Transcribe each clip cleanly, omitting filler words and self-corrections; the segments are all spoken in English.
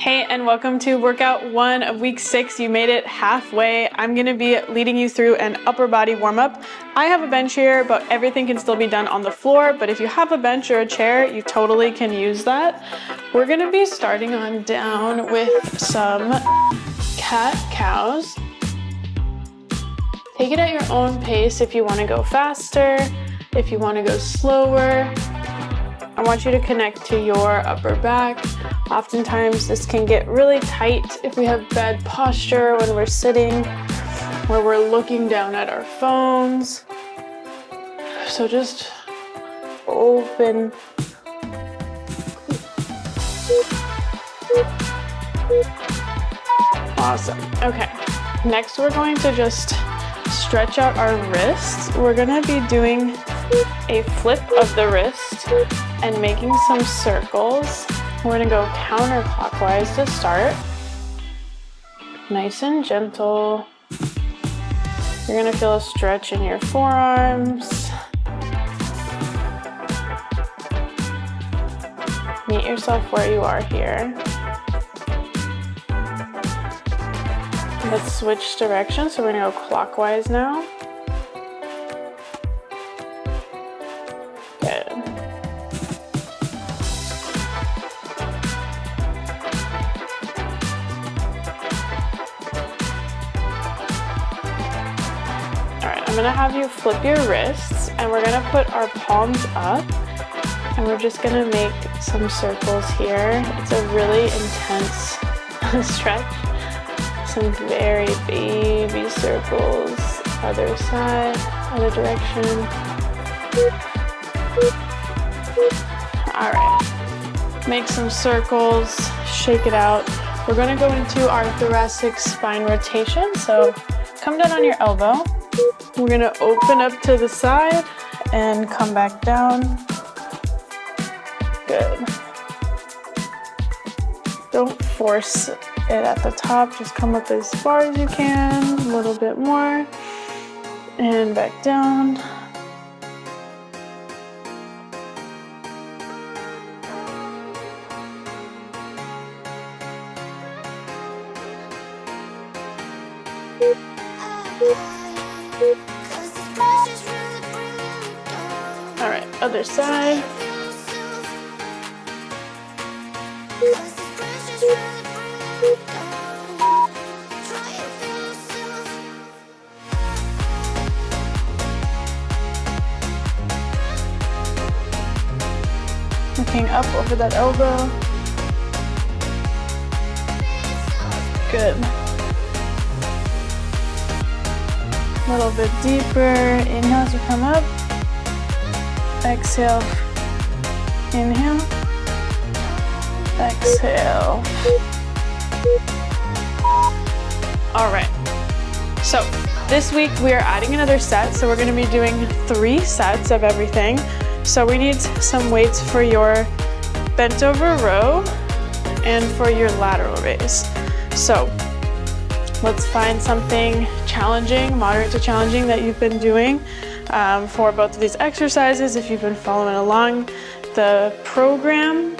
Hey, and welcome to workout 1 of week 6. You made it halfway. I'm gonna be leading you through an upper body warm-up. I have a bench here, but everything can still be done on the floor. But if you have a bench or a chair, you totally can use that. We're gonna be starting on down with some cat-cows. Take it at your own pace if you wanna go faster, if you wanna go slower. I want you to connect to your upper back. Oftentimes this can get really tight if we have bad posture when we're sitting, where we're looking down at our phones. So just open. Awesome. Okay. Next we're going to just stretch out our wrists. We're gonna be doing a flip of the wrist and making some circles. We're gonna go counterclockwise to start. Nice and gentle. You're gonna feel a stretch in your forearms. Meet yourself where you are here. Let's switch directions. So we're gonna go clockwise now. Good. I'm gonna have you flip your wrists and we're gonna put our palms up and we're just gonna make some circles here. It's a really intense stretch. Some very baby circles. Other side, other direction. All right, make some circles, shake it out. We're gonna go into our thoracic spine rotation. So come down on your elbow. We're gonna open up to the side and come back down. Good. Don't force it at the top, just come up as far as you can, a little bit more, and back down. All right, other side. Looking up over that elbow. Good. A little bit deeper. Inhale as you come up. Exhale. Inhale. Exhale. All right. So this week we are adding another set. So we're going to be doing 3 sets of everything. So we need some weights for your bent over row and for your lateral raise. So let's find something challenging, moderate to challenging that you've been doing for both of these exercises. If you've been following along the program,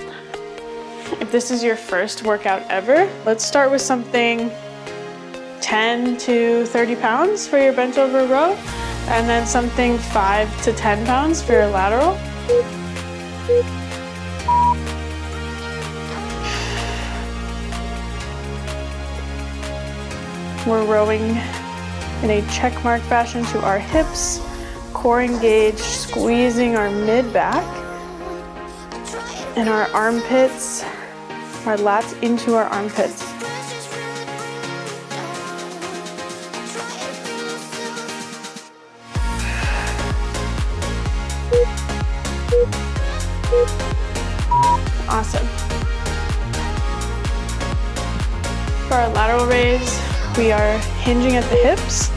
if this is your first workout ever, let's start with something 10 to 30 pounds for your bent over row, and then something 5 to 10 pounds for your lateral. We're rowing in a check mark fashion to our hips, core engaged, squeezing our mid back and our armpits, our lats into our armpits. Awesome. For our lateral raise, we are hinging at the hips.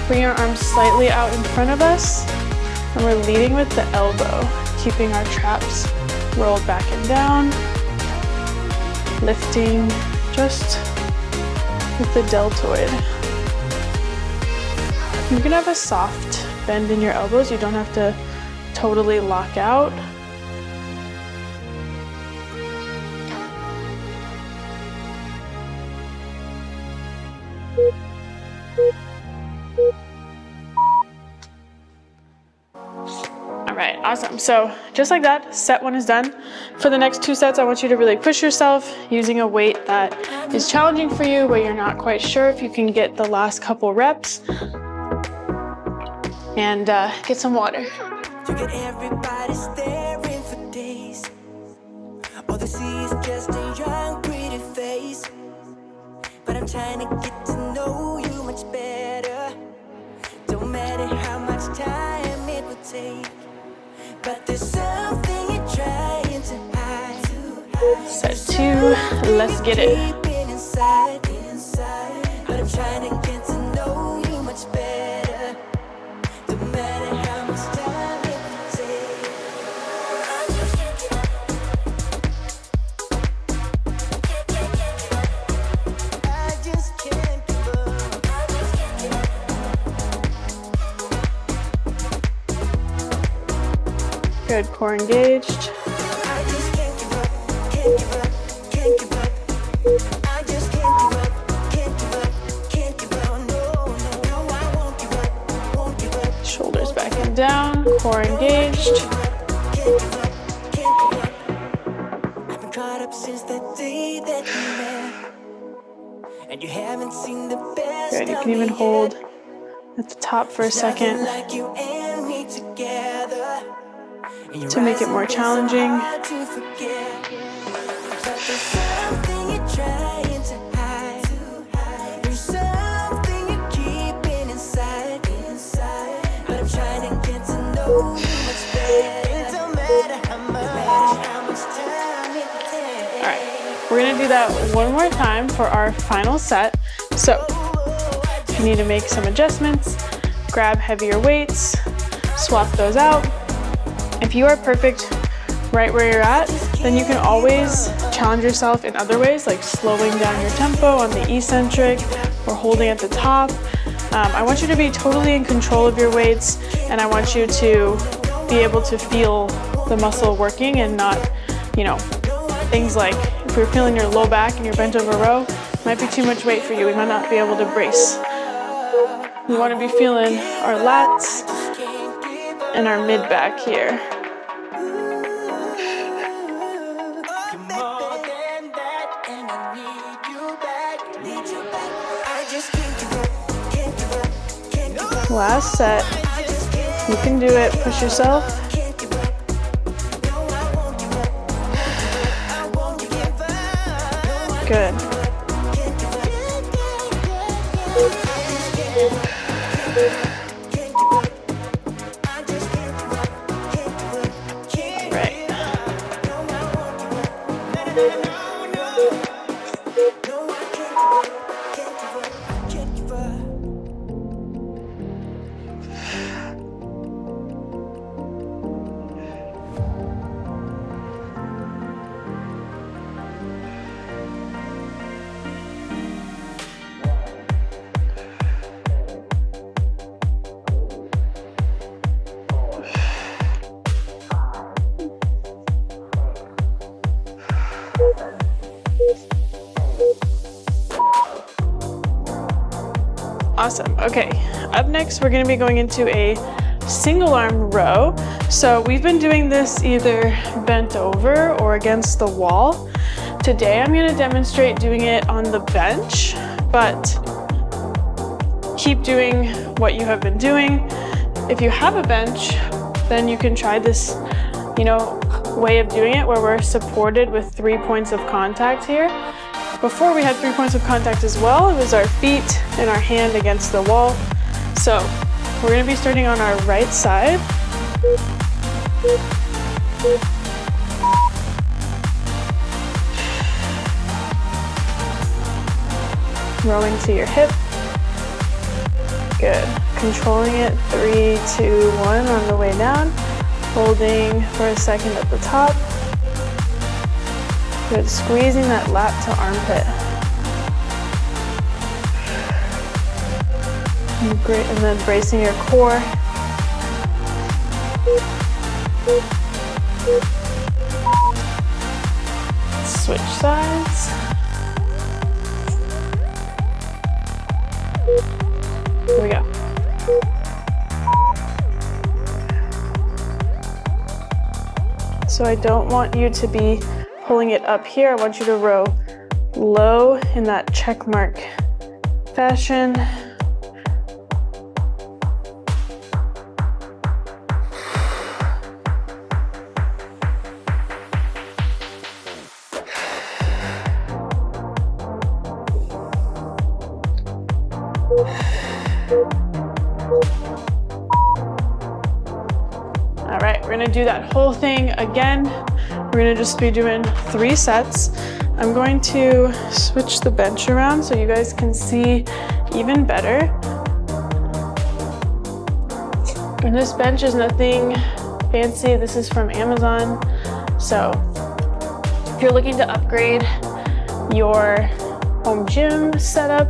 Bring our arms slightly out in front of us, and we're leading with the elbow, keeping our traps rolled back and down, lifting just with the deltoid. You can have a soft bend in your elbows. You don't have to totally lock out. All right, awesome. So just like that, set one is done. For the next 2 sets, I want you to really push yourself using a weight that is challenging for you, but you're not quite sure if you can get the last couple reps. And get some water. You get everybody staring for days. All they see is just a young, pretty face. But I'm trying to get to know you much better. Don't matter how much time it will take. But there's something you're trying to hide. Set 2, let's get it. Inside, but I'm trying to get to know you much better. Don't matter how much time it will take. I just can't give up. Good, core engaged. I just can't give up, can't give up, can't give up. I just can't give up, can't give up, can't give up. No, no, I won't give up, won't give up. Shoulders back and down, core engaged. Can't give up, can't give up. I've been caught up since the day that we met. And you haven't seen the best. Good, you of can even me hold yet. at the top for a Nothing second like you and me together. And your to make it eyes more are so challenging. hard to forget. But there's something you're trying to hide. There's something you're keeping inside. But I'm trying to get to know you much better. It don't matter how much time it takes. All right, we're gonna do that one more time for our final set. So if you need to make some adjustments, grab heavier weights, swap those out. If you are perfect right where you're at, then you can always challenge yourself in other ways, like slowing down your tempo on the eccentric or holding at the top. I want you to be totally in control of your weights, and I want you to be able to feel the muscle working and not, things like if you're feeling your low back and you're bent over row, might be too much weight for you. We might not be able to brace. We want to be feeling our lats and our mid back here. Last set. You can do it. Push yourself. Good. Right. Awesome. Okay, up next we're going to be going into a single arm row. So we've been doing this either bent over or against the wall. Today I'm going to demonstrate doing it on the bench, but keep doing what you have been doing. If you have a bench, then you can try this, way of doing it where we're supported with 3 points of contact here. Before we had 3 points of contact as well. It was our feet and our hand against the wall. So we're going to be starting on our right side. Rowing to your hip. Good. Controlling it. 3, 2, 1 on the way down. Holding for a second at the top. Good, squeezing that lat to armpit. Great, and then bracing your core. Switch sides. So I don't want you to be pulling it up here. I want you to row low in that check mark fashion. All right, we're gonna do that whole thing again. We're gonna just be doing 3 sets. I'm going to switch the bench around so you guys can see even better. And this bench is nothing fancy. This is from Amazon. So if you're looking to upgrade your home gym setup,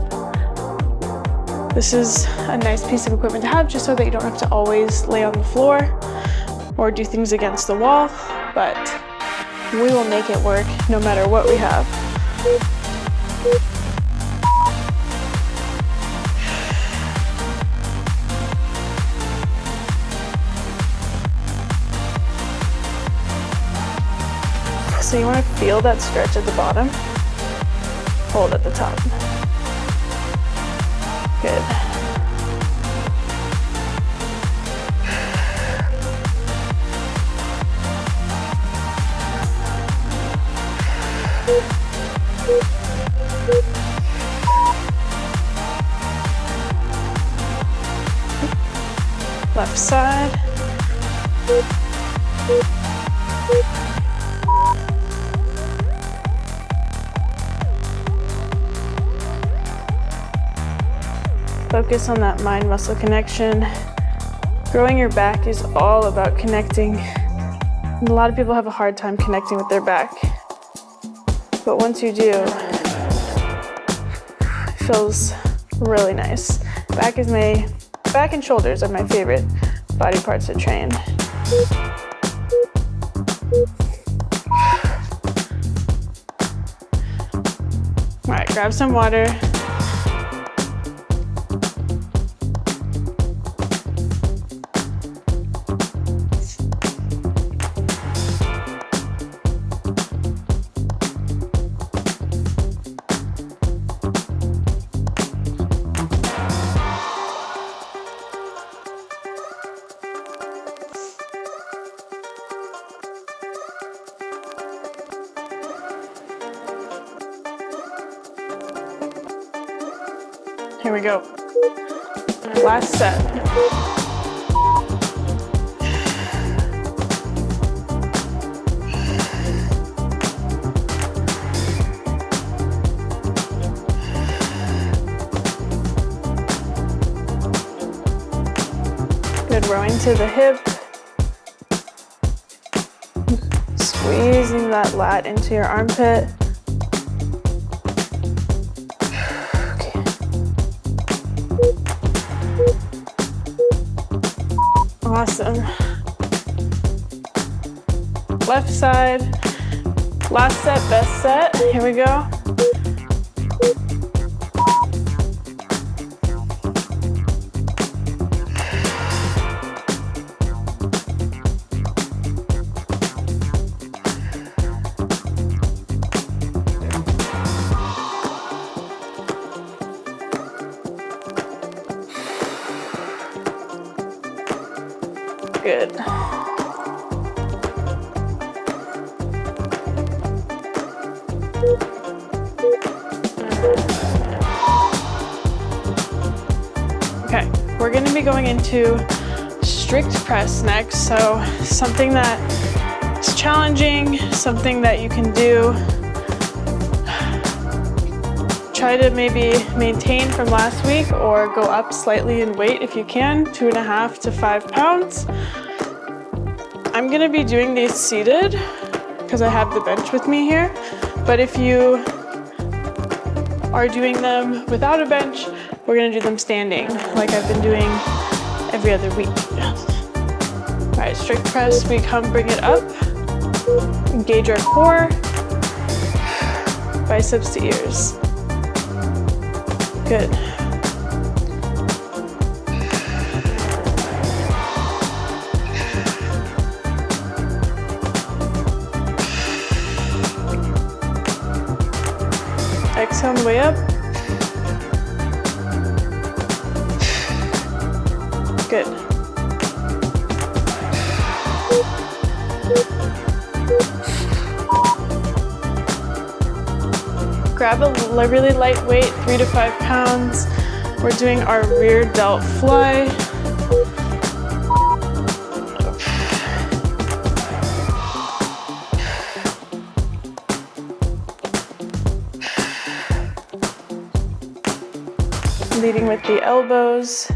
this is a nice piece of equipment to have just so that you don't have to always lay on the floor or do things against the wall, but we will make it work no matter what we have. So you want to feel that stretch at the bottom, hold at the top. Good. Left side. Focus on that mind-muscle connection. Growing your back is all about connecting. And a lot of people have a hard time connecting with their back. But once you do, it feels really nice. Back and shoulders are my favorite body parts to train. All right, grab some water. Here we go. Last set. Good, rowing to the hip. Squeezing that lat into your armpit. Awesome. Left side. Last set, best set. Here we go. Good. Okay, we're going to be going into strict press next. So something that is challenging, something that you can do. Try to maybe maintain from last week or go up slightly in weight if you can, 2.5 to 5 pounds. I'm gonna be doing these seated because I have the bench with me here, but if you are doing them without a bench, we're gonna do them standing like I've been doing every other week. All right, strict press, we bring it up, engage our core, biceps to ears. Good. exhale on the way up. Good. Grab a really light weight, 3 to 5 pounds. We're doing our rear delt fly. Leading with the elbows.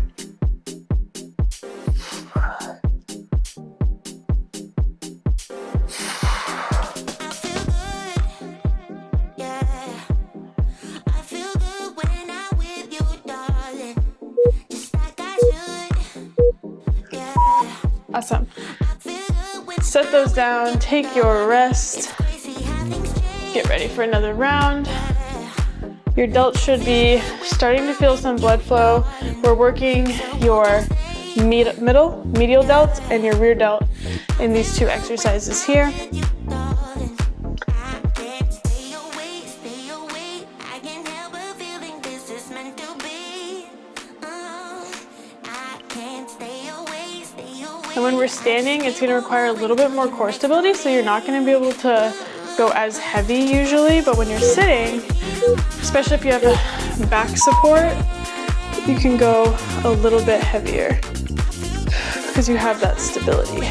Awesome. Set those down, take your rest. Get ready for another round. Your delt should be starting to feel some blood flow. We're working your medial delt and your rear delt in these 2 exercises here. And when we're standing, it's going to require a little bit more core stability, so you're not going to be able to go as heavy usually, but when you're sitting, especially if you have a back support, you can go a little bit heavier because you have that stability.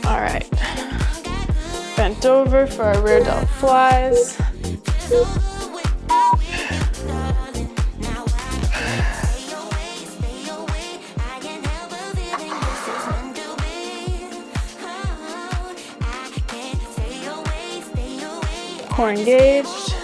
All right, bent over for our rear delt flies. Core engaged.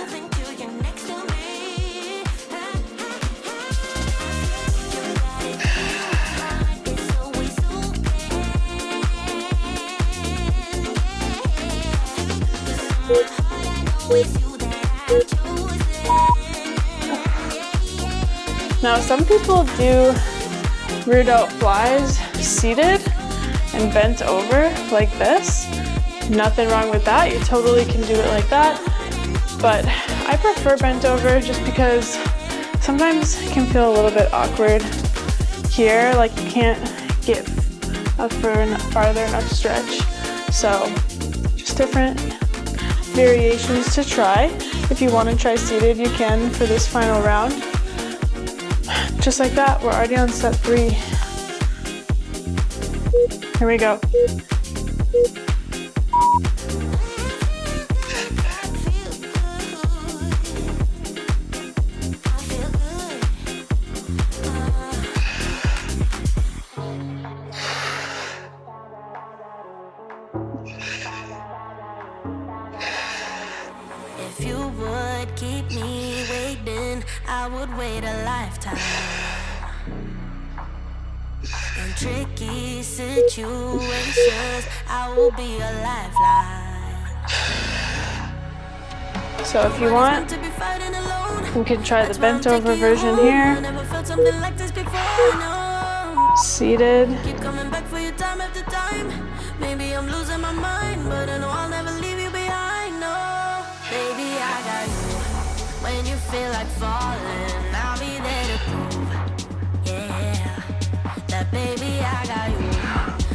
Now, some people do rear delt flies seated and bent over like this. Nothing wrong with that. You totally can do it like that. But I prefer bent over just because sometimes it can feel a little bit awkward here, like you can't get a farther enough stretch. So just different variations to try. If you want to try seated, you can for this final round. Just like that, we're already on set 3. Here we go. If you would keep me waiting, I would wait a lifetime. In tricky situations, I will be a lifeline. So if you want, we can try the bent over version here. Seated. Keep coming back for your time after time. Maybe I'm losing my mind, but I know I'll never leave you behind. No, baby, I got you. When you feel like falling, I'll be there to prove, yeah, that baby, I got you.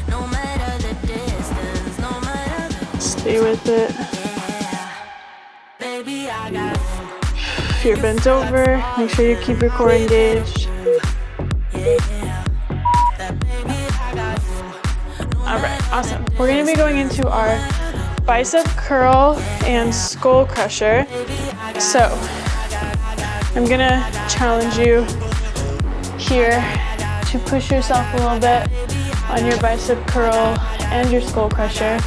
No matter the distance, no matter the Stay with it. yeah, baby, I got you. If you're bent over, make sure you keep your core engaged. Yeah, that baby, I got you. All right, awesome. We're gonna be going into our bicep curl and skull crusher. So I'm gonna challenge you here to push yourself a little bit on your bicep curl and your skull crusher.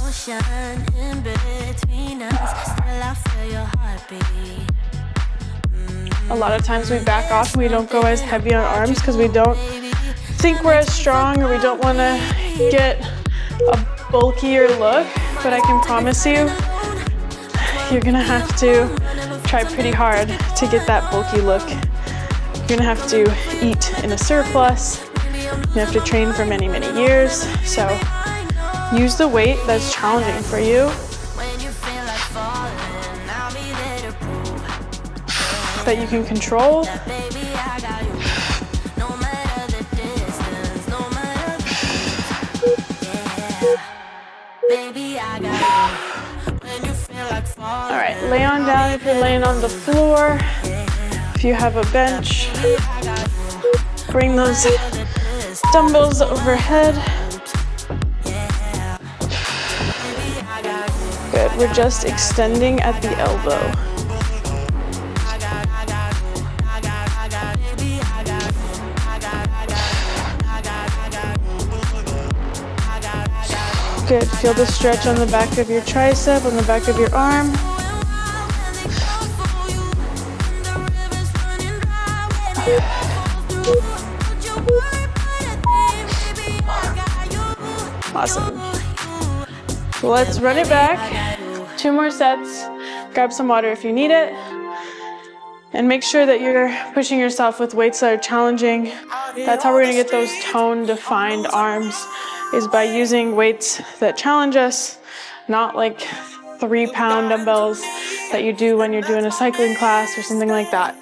Ocean in between us, still A lot of times we back off and we don't go as heavy on arms because we don't think we're as strong, or we don't want to get a bulkier look. But I can promise you, you're gonna have to try pretty hard to get that bulky look. You're gonna have to eat in a surplus. You have to train for many, many years. So use the weight that's challenging for you, that you can control. All right, lay on down if you're laying on the floor. If you have a bench, bring those dumbbells overhead. Good, we're just extending at the elbow. Good, feel the stretch on the back of your tricep, on the back of your arm. Awesome. Let's run it back. 2 more sets. Grab some water if you need it. And make sure that you're pushing yourself with weights that are challenging. That's how we're gonna get those tone-defined arms, is by using weights that challenge us, not like 3-pound dumbbells that you do when you're doing a cycling class or something like that.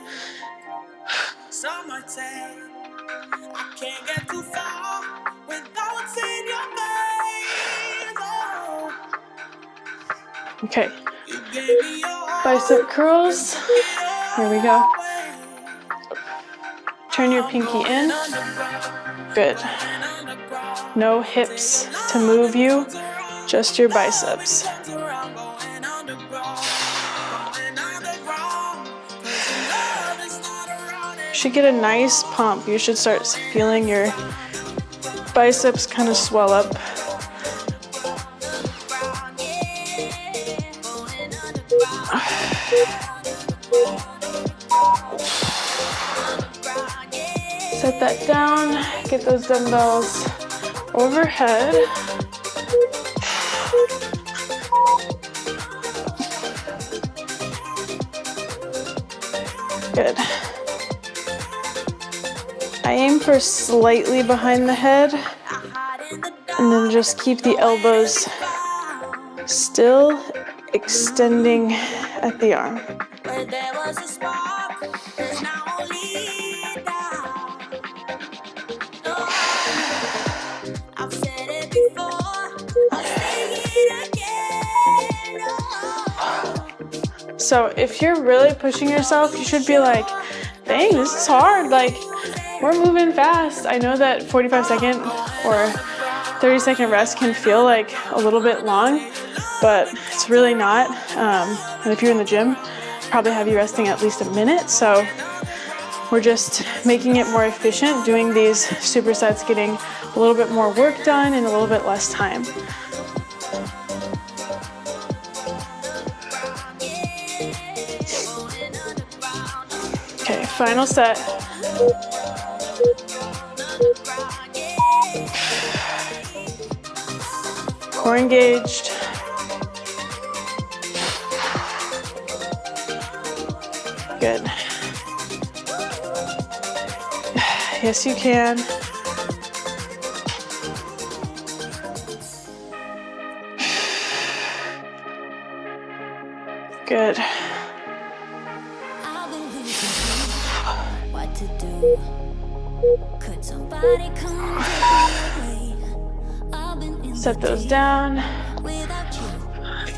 Okay, bicep curls, here we go. Turn your pinky in, good. No hips to move you, just your biceps. You should get a nice pump. You should start feeling your biceps kind of swell up. Set that down, get those dumbbells overhead. Good. I aim for slightly behind the head, and then just keep the elbows still, extending at the arm. So if you're really pushing yourself, you should be like, dang, this is hard. Like, we're moving fast. I know that 45-second or 30-second rest can feel like a little bit long, but it's really not. And if you're in the gym, probably have you resting at least a minute. So we're just making it more efficient, doing these supersets, getting a little bit more work done in a little bit less time. Okay, final set. Core engaged. Good. Yes, you can. Good. Set those down.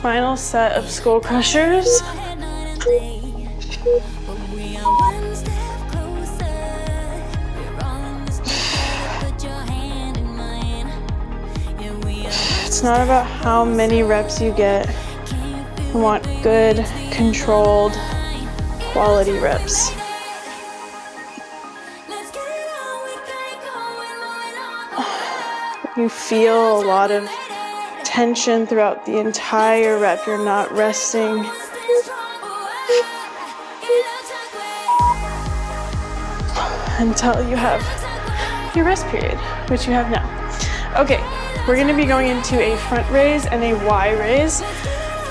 Final set of Skullcrushers. It's not about how many reps you get. You want good, controlled, quality reps. You feel a lot of tension throughout the entire rep. You're not resting. until you have your rest period, which you have now. Okay, we're gonna be going into a front raise and a Y raise.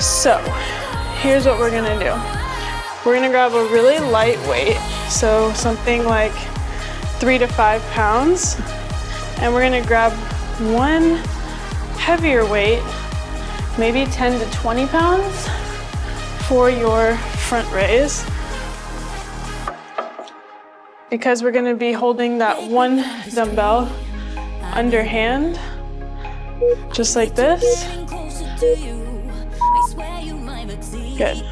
So here's what we're gonna do. We're gonna grab a really light weight, so something like 3 to 5 pounds, and we're gonna grab one heavier weight, maybe 10 to 20 pounds for your front raise. Because we're gonna be holding that one dumbbell underhand, just like this. Good.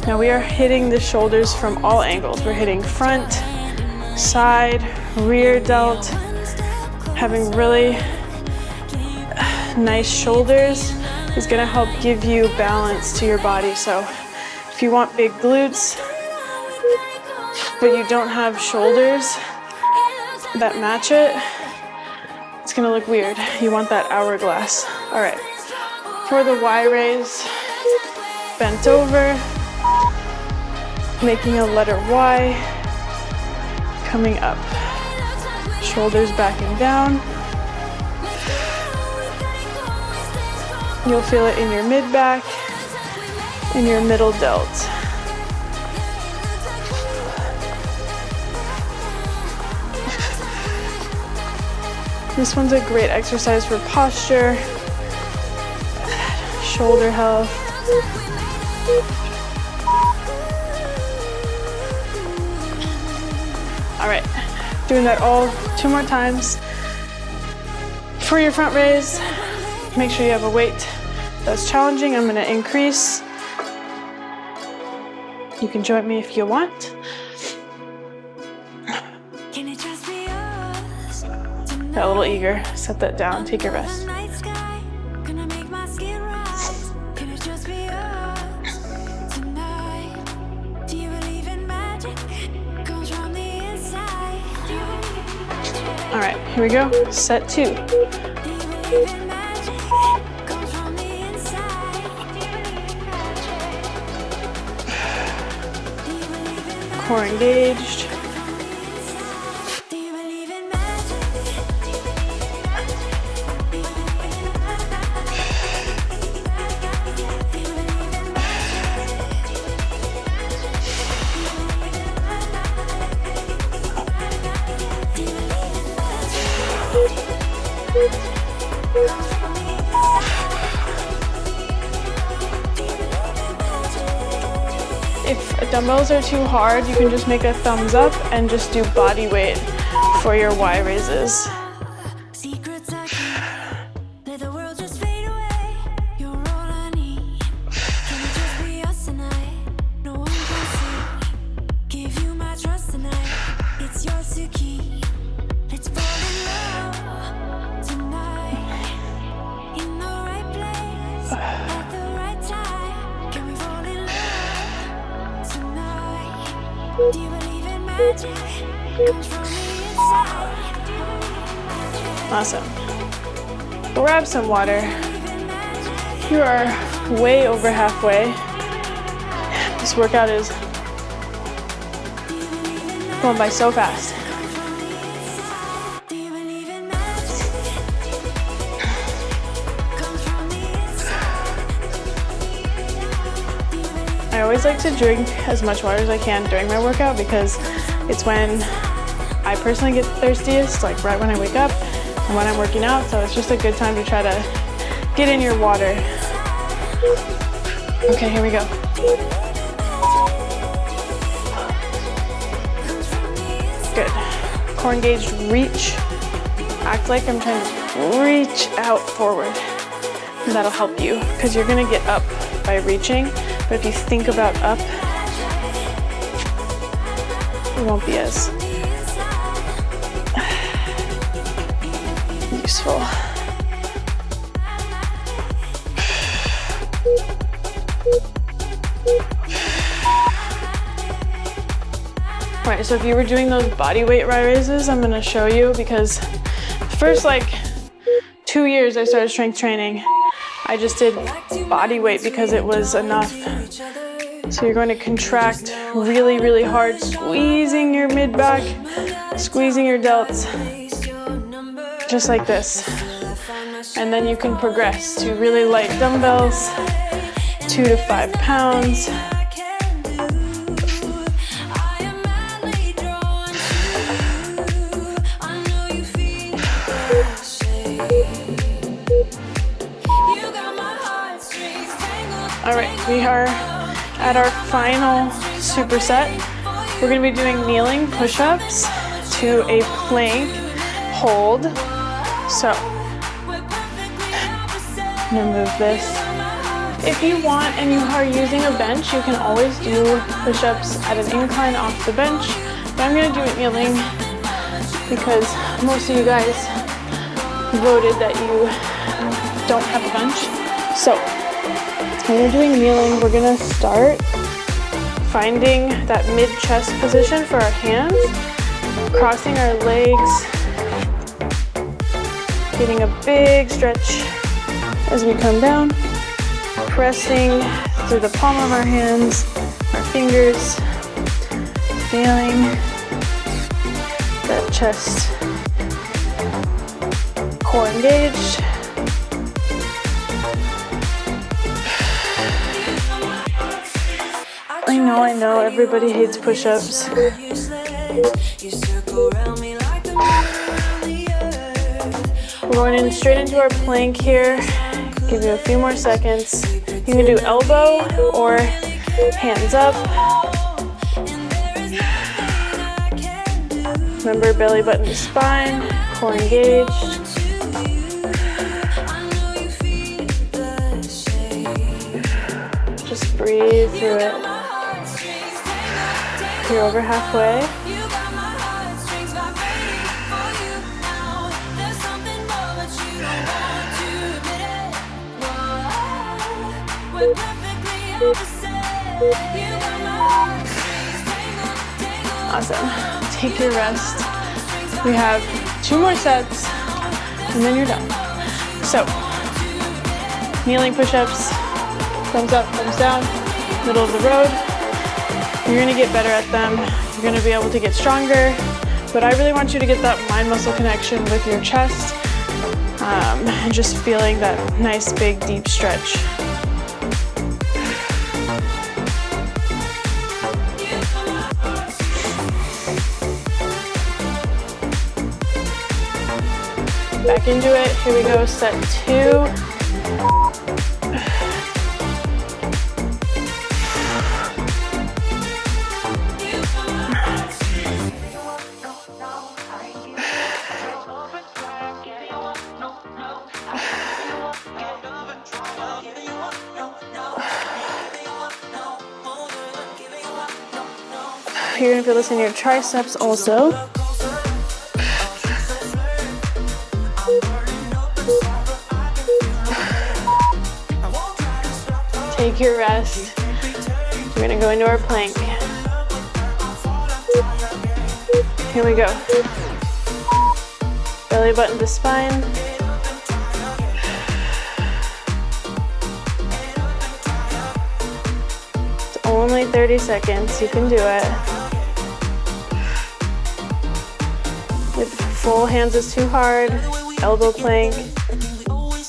Now we are hitting the shoulders from all angles. We're hitting front, side, rear delt, having really nice shoulders is gonna help give you balance to your body. So if you want big glutes, but you don't have shoulders that match it, it's gonna look weird. You want that hourglass. All right, for the Y raise, bent over, making a letter Y, coming up, shoulders backing down. You'll feel it in your mid-back, in your middle delt. This one's a great exercise for posture, shoulder health. All right, doing that all 2 more times. For your front raise, make sure you have a weight that's challenging. I'm gonna increase. You can join me if you want. Got a little eager, set that down, take your rest. All right, here we go, set 2. Core engaged. If dumbbells are too hard, you can just make a thumbs up and just do body weight for your Y raises. Awesome. Grab some water. You are way over halfway. This workout is going by so fast. I always like to drink as much water as I can during my workout because it's when I personally get thirstiest, like right when I wake up and when I'm working out, so it's just a good time to try to get in your water. Okay, here we go. Good. Core engaged, reach. Act like I'm trying to reach out forward. And that'll help you because you're gonna get up by reaching, but if you think about up, it won't be as useful. All right, so if you were doing those body weight raises, I'm gonna show you, because first like 2 years I started strength training, I just did body weight because it was enough. So you're going to contract really, really hard, squeezing your mid-back, squeezing your delts, just like this. And then you can progress to really light dumbbells, 2 to 5 pounds. All right, we are at our final superset. We're gonna be doing kneeling push-ups to a plank hold. So, I'm gonna move this. If you want and you are using a bench, you can always do push-ups at an incline off the bench. But I'm gonna do it kneeling because most of you guys voted that you don't have a bench. So, when we're doing kneeling, we're gonna start finding that mid-chest position for our hands, crossing our legs, getting a big stretch as we come down, pressing through the palm of our hands, our fingers, feeling that chest core engaged. I know, everybody hates push-ups. We're going in straight into our plank here. Give you a few more seconds. You can do elbow or hands up. Remember, belly button to spine, core engaged. Just breathe through it. You're over halfway. Awesome. Take your rest. We have 2 more sets and then you're done. So, kneeling push-ups, thumbs up, thumbs down, middle of the road. You're gonna get better at them. You're gonna be able to get stronger, but I really want you to get that mind-muscle connection with your chest and just feeling that nice, big, deep stretch. Back into it. Here we go, set 2. You're gonna feel this in your triceps also. Take your rest. We're gonna go into our plank. Here we go. Belly button to spine. It's only 30 seconds. You can do it. If full hands is too hard, elbow plank.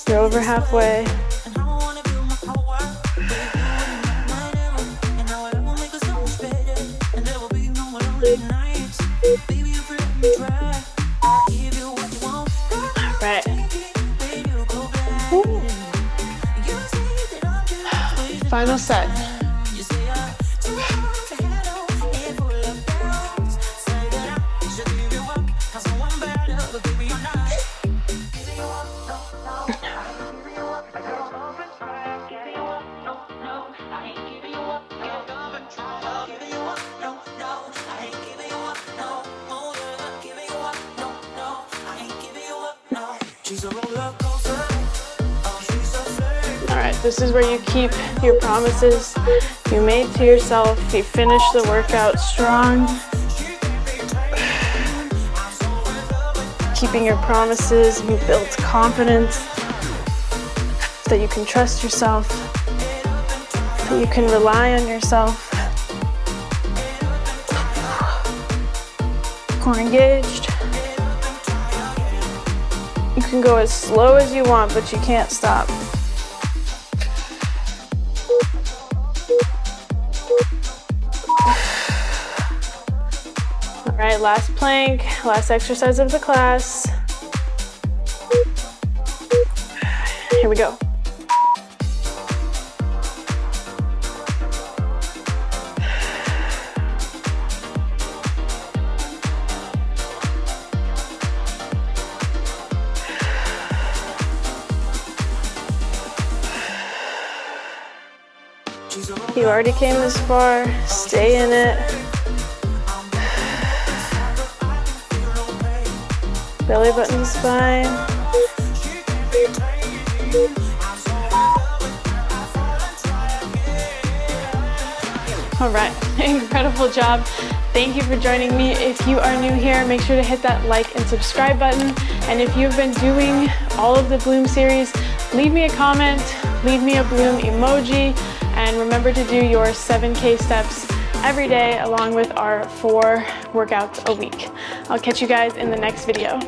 You're over halfway. Right. Final set. This is where you keep your promises you made to yourself. You finish the workout strong. keeping your promises. You built confidence, that you can trust yourself, that you can rely on yourself. Core engaged. You can go as slow as you want, but you can't stop. All right, last plank, last exercise of the class. Here we go. You already came this far, stay in it. Belly button, spine. All right, incredible job. Thank you for joining me. If you are new here, make sure to hit that like and subscribe button. And if you've been doing all of the Bloom series, leave me a comment, leave me a Bloom emoji, and remember to do your 7K steps every day along with our 4 workouts a week. I'll catch you guys in the next video.